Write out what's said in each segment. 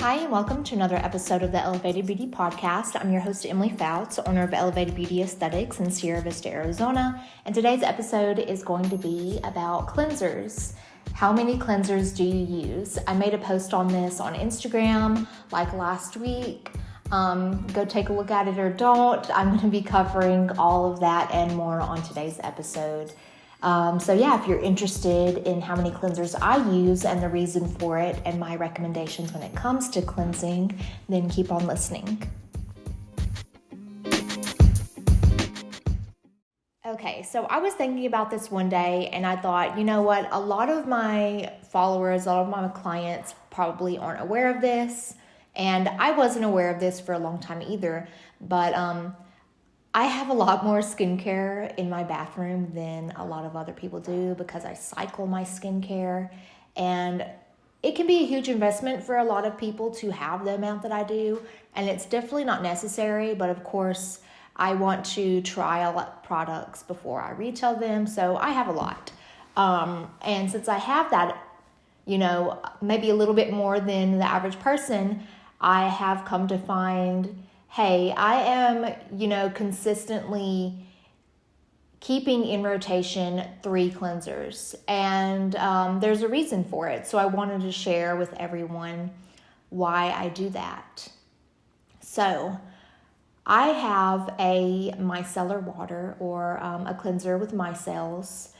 Hi, and welcome to another episode of the Elevated Beauty Podcast. I'm your host, Emily Fouts, owner of Elevated Beauty Aesthetics in Sierra Vista, Arizona. And today's episode is going to be about cleansers. How many cleansers do you use? I made a post on this on Instagram like last week. Go take a look at it or don't. I'm going to be covering all of that and more on today's episode. If you're interested in how many cleansers I use and the reason for it and my recommendations when it comes to cleansing, then keep on listening. Okay, so I was thinking about this one day and I thought, you know what, a lot of my followers, a lot of my clients probably aren't aware of this, and I wasn't aware of this for a long time either, but I have a lot more skincare in my bathroom than a lot of other people do because I cycle my skincare, and it can be a huge investment for a lot of people to have the amount that I do, and it's definitely not necessary, but of course I want to trial products before I retail them, so I have a lot. And since I have that, maybe a little bit more than the average person, I have come to find, hey, I am, consistently keeping in rotation 3 cleansers, and there's a reason for it. So I wanted to share with everyone why I do that. So I have a micellar water or a cleanser with micelles.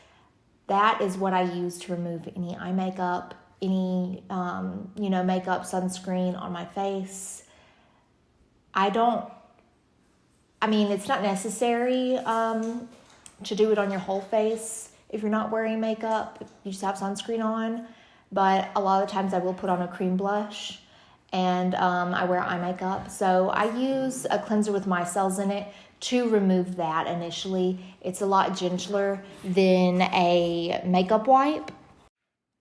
That is what I use to remove any eye makeup, any, makeup, sunscreen on my face. It's not necessary to do it on your whole face. If you're not wearing makeup, you just have sunscreen on. But a lot of times I will put on a cream blush and I wear eye makeup. So I use a cleanser with micelles in it to remove that initially. It's a lot gentler than a makeup wipe.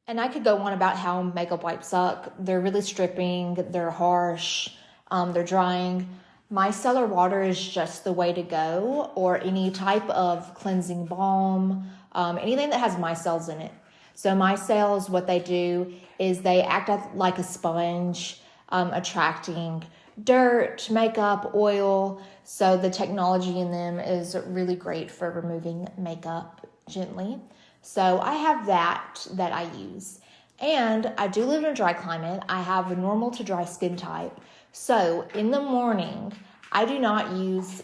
And I could go on about how makeup wipes suck. They're really stripping, they're harsh, they're drying. Micellar water is just the way to go, or any type of cleansing balm, anything that has micelles in it. So micelles, what they do is they act like a sponge, attracting dirt, makeup, oil. So the technology in them is really great for removing makeup gently. So I have that I use. And I do live in a dry climate. I have a normal to dry skin type. So in the morning, I do not use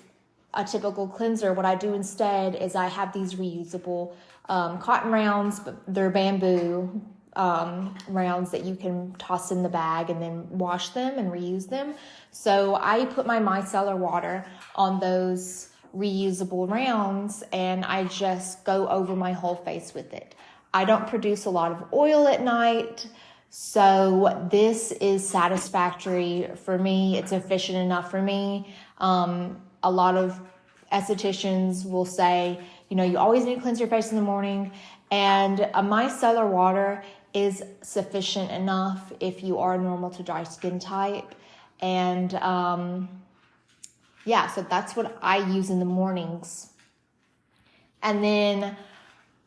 a typical cleanser. What I do instead is I have these reusable cotton rounds, but they're bamboo rounds that you can toss in the bag and then wash them and reuse them. So I put my micellar water on those reusable rounds and I just go over my whole face with it. I don't produce a lot of oil at night, so this is satisfactory for me. It's efficient enough for me. A lot of estheticians will say, you always need to cleanse your face in the morning, and a micellar water is sufficient enough if you are normal to dry skin type. And so that's what I use in the mornings. And then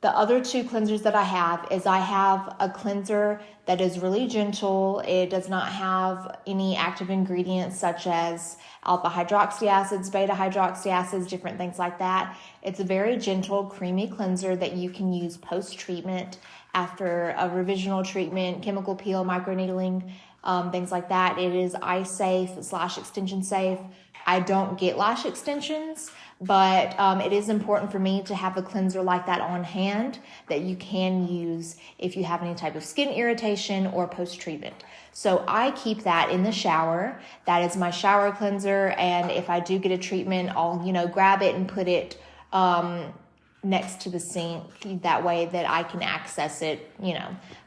the other 2 cleansers that I have is I have a cleanser that is really gentle. It does not have any active ingredients such as alpha hydroxy acids, beta hydroxy acids, different things like that. It's a very gentle, creamy cleanser that you can use post-treatment after a revisional treatment, chemical peel, microneedling, things like that. It is eye safe / extension safe. I don't get lash extensions, but it is important for me to have a cleanser like that on hand that you can use if you have any type of skin irritation or post-treatment. So I keep that in the shower. That is my shower cleanser, and if I do get a treatment, I'll grab it and put it next to the sink. That way that I can access it.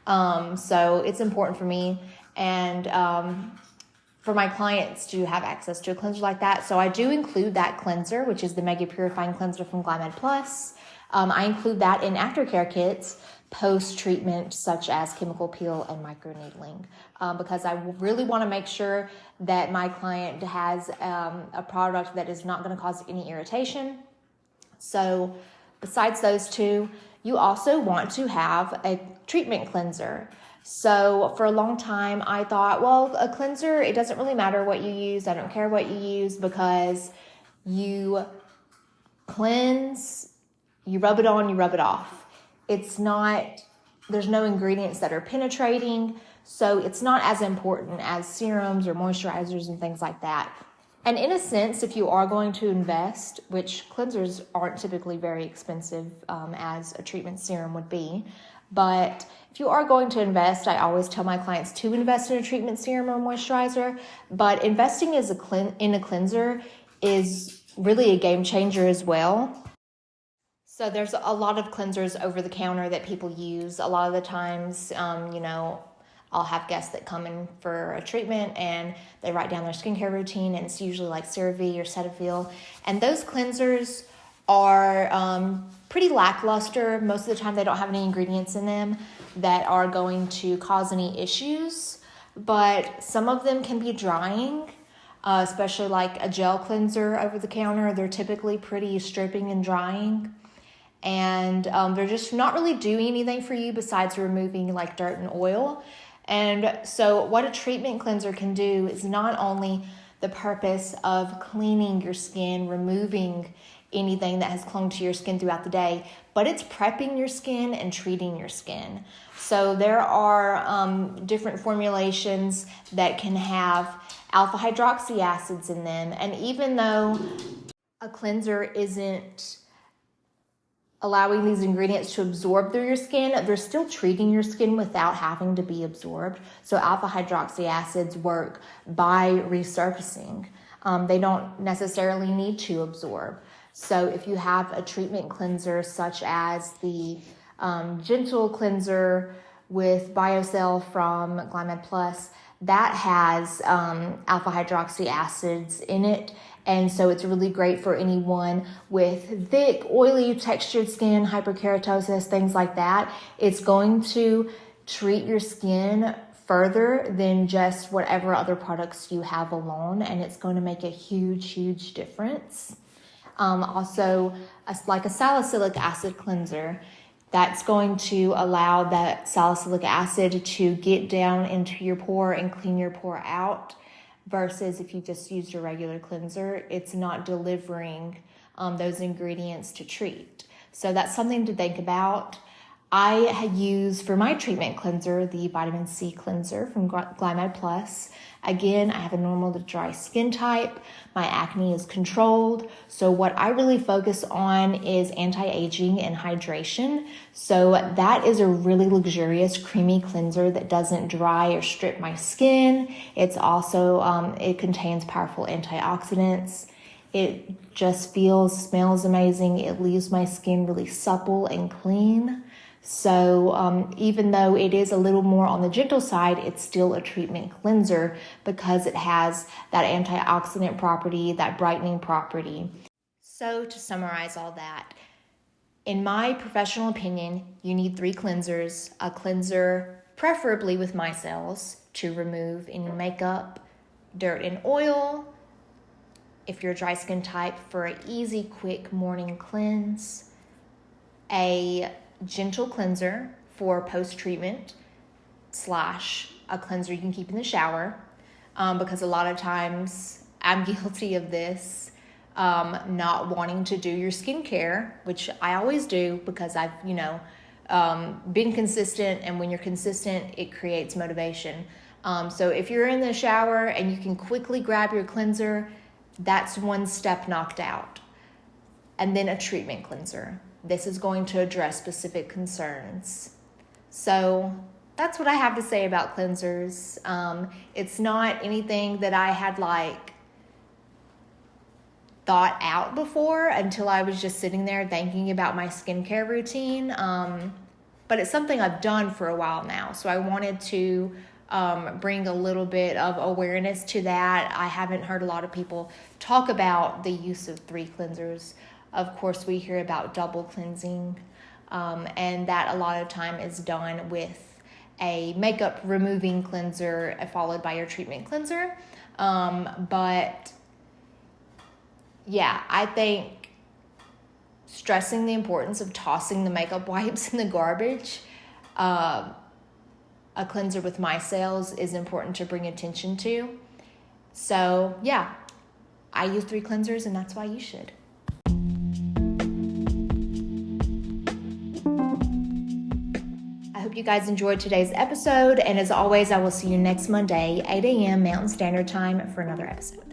So it's important for me and for my clients to have access to a cleanser like that. So I do include that cleanser, which is the Mega Purifying Cleanser from Glymed Plus. I include that in aftercare kits post-treatment, such as chemical peel and microneedling, because I really want to make sure that my client has a product that is not going to cause any irritation. So besides those 2, you also want to have a treatment cleanser. So for a long time, I thought, well, a cleanser, it doesn't really matter what you use. I don't care what you use, because you cleanse, you rub it on, you rub it off. There's no ingredients that are penetrating, so it's not as important as serums or moisturizers and things like that. And in a sense, if you are going to invest, which cleansers aren't typically very expensive as a treatment serum would be, but if you are going to invest, I always tell my clients to invest in a treatment serum or moisturizer. But investing in a cleanser is really a game changer as well. So there's a lot of cleansers over the counter that people use. A lot of the times, I'll have guests that come in for a treatment and they write down their skincare routine, and it's usually like CeraVe or Cetaphil. And those cleansers are pretty lackluster. Most of the time they don't have any ingredients in them that are going to cause any issues, but some of them can be drying, especially like a gel cleanser over the counter. They're typically pretty stripping and drying, and they're just not really doing anything for you besides removing like dirt and oil. And so what a treatment cleanser can do is not only the purpose of cleaning your skin, removing anything that has clung to your skin throughout the day, but it's prepping your skin and treating your skin. So there are different formulations that can have alpha hydroxy acids in them. And even though a cleanser isn't allowing these ingredients to absorb through your skin, they're still treating your skin without having to be absorbed. So alpha hydroxy acids work by resurfacing. They don't necessarily need to absorb. So if you have a treatment cleanser such as the Gentle Cleanser with BioCell from Glymed Plus, that has alpha hydroxy acids in it. And so it's really great for anyone with thick, oily, textured skin, hyperkeratosis, things like that. It's going to treat your skin further than just whatever other products you have alone, and it's going to make a huge, huge difference. Also, like a salicylic acid cleanser, that's going to allow that salicylic acid to get down into your pore and clean your pore out, versus if you just used a regular cleanser, it's not delivering those ingredients to treat. So that's something to think about. I use for my treatment cleanser the vitamin C cleanser from Glymed Plus. Again, I have a normal to dry skin type. My acne is controlled. So what I really focus on is anti-aging and hydration. So that is a really luxurious, creamy cleanser that doesn't dry or strip my skin. It's also, it contains powerful antioxidants. It just smells amazing. It leaves my skin really supple and clean. So even though it is a little more on the gentle side, it's still a treatment cleanser because it has that antioxidant property, that brightening property. So to summarize all that, in my professional opinion, you need 3 cleansers. A cleanser preferably with micelles to remove any makeup, dirt, and oil. If you're a dry skin type, for an easy, quick morning cleanse. A gentle cleanser for post-treatment / a cleanser you can keep in the shower, because a lot of times I'm guilty of this, not wanting to do your skincare, which I always do because I've been consistent, and when you're consistent it creates motivation. So if you're in the shower and you can quickly grab your cleanser, that's one step knocked out. And then a treatment cleanser. This is going to address specific concerns. So that's what I have to say about cleansers. It's not anything that I had thought out before until I was just sitting there thinking about my skincare routine. But it's something I've done for a while now. So I wanted to bring a little bit of awareness to that. I haven't heard a lot of people talk about the use of 3 cleansers. Of course, we hear about double cleansing, and that a lot of time is done with a makeup removing cleanser followed by your treatment cleanser. But yeah, I think stressing the importance of tossing the makeup wipes in the garbage a cleanser with micelles is important to bring attention to. So yeah, I use 3 cleansers, and that's why you should. I hope you guys enjoyed today's episode, and as always, I will see you next Monday, 8 a.m. Mountain Standard Time for another episode.